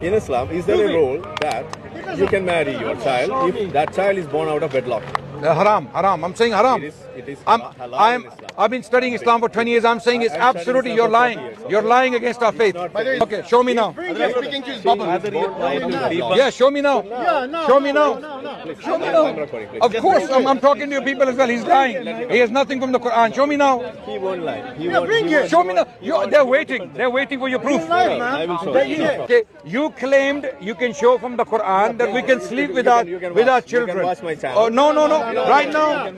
In Islam, is there a rule that you can marry your child if that child is born out of wedlock? Haram. I'm saying haram. It is halal in Islam. I've been studying Islam for 20 years. I'm saying it's absolutely, you're lying. You're lying against our faith. Okay, show me now. Speaking to his bubble. Yeah, show me now. Show me now. Show me now. Of course, I'm talking to you people as well. He's lying. He has nothing from the Quran. Show me now. He won't lie. Show me now. They're waiting. They're waiting for your proof. I will show you. Okay, you claimed you can show from the Quran that we can sleep with our children. You can watch my channel. Oh, no. Right now.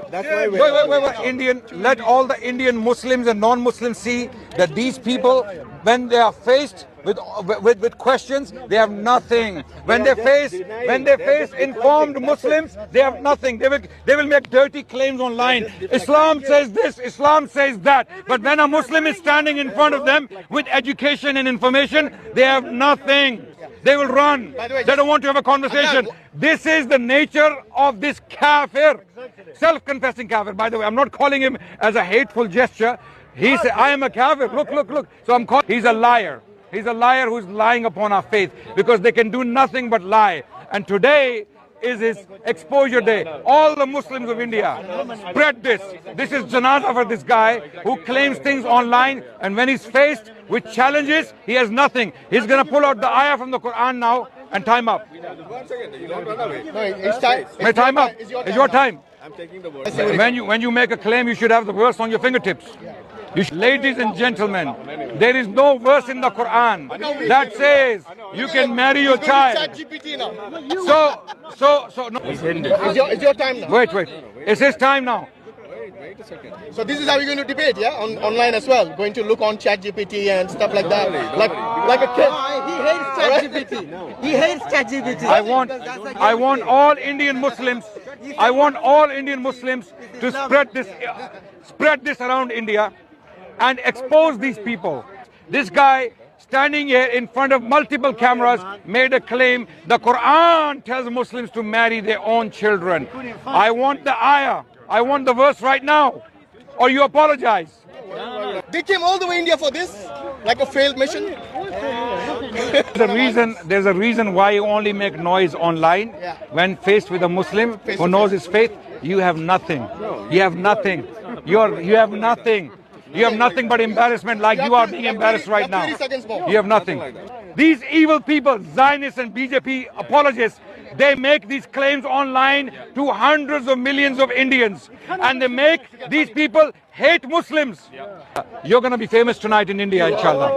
That's why Wait. Let all the Indian Muslims and non-Muslims see that these people, when they are faced with questions, they have nothing. When they face informed Muslims, they have nothing. They will make dirty claims online. Islam says this, Islam says that. But when a Muslim is standing in front of them with education and information, they have nothing. They will run. They don't want to have a conversation. This is the nature of this kafir, self-confessing kafir. By the way, I'm not calling him as a hateful gesture. He said, I am a kafir. Look. So I'm calling. He's a liar. He's a liar who's lying upon our faith because they can do nothing but lie. And today is his exposure day. All the Muslims of India, spread this. This is janazah for this guy who claims things online, and when he's faced with challenges, he has nothing. He's going to pull out the ayah from the Quran now and time up. 1 second. You don't run away. No, it's time. My time up. It's your time. I'm taking the word. When you make a claim, you should have the verse on your fingertips. Ladies and gentlemen, there is no verse in the Quran that says you can marry your child. ChatGPT now. So no. It's your time now. Wait. It's his time now. Wait a second. So this is how we're going to debate, yeah, online as well. Going to look on ChatGPT and stuff like that, like a kid. He hates ChatGPT. He hates ChatGPT. I want all Indian Muslims. I want all Indian Muslims to spread this around India and expose these people. This guy standing here in front of multiple cameras made a claim the Quran tells Muslims to marry their own children. I want the ayah. I want the verse right now. Or you apologize. They came all the way India for this, like a failed mission. There's a reason why you only make noise online. When faced with a Muslim who knows his faith, you have nothing. You have nothing. You have nothing. You have nothing but embarrassment, like you are being embarrassed right now. You have nothing. These evil people, Zionists and BJP apologists, they make these claims online to hundreds of millions of Indians. And they make these people hate Muslims. You're going to be famous tonight in India, inshallah.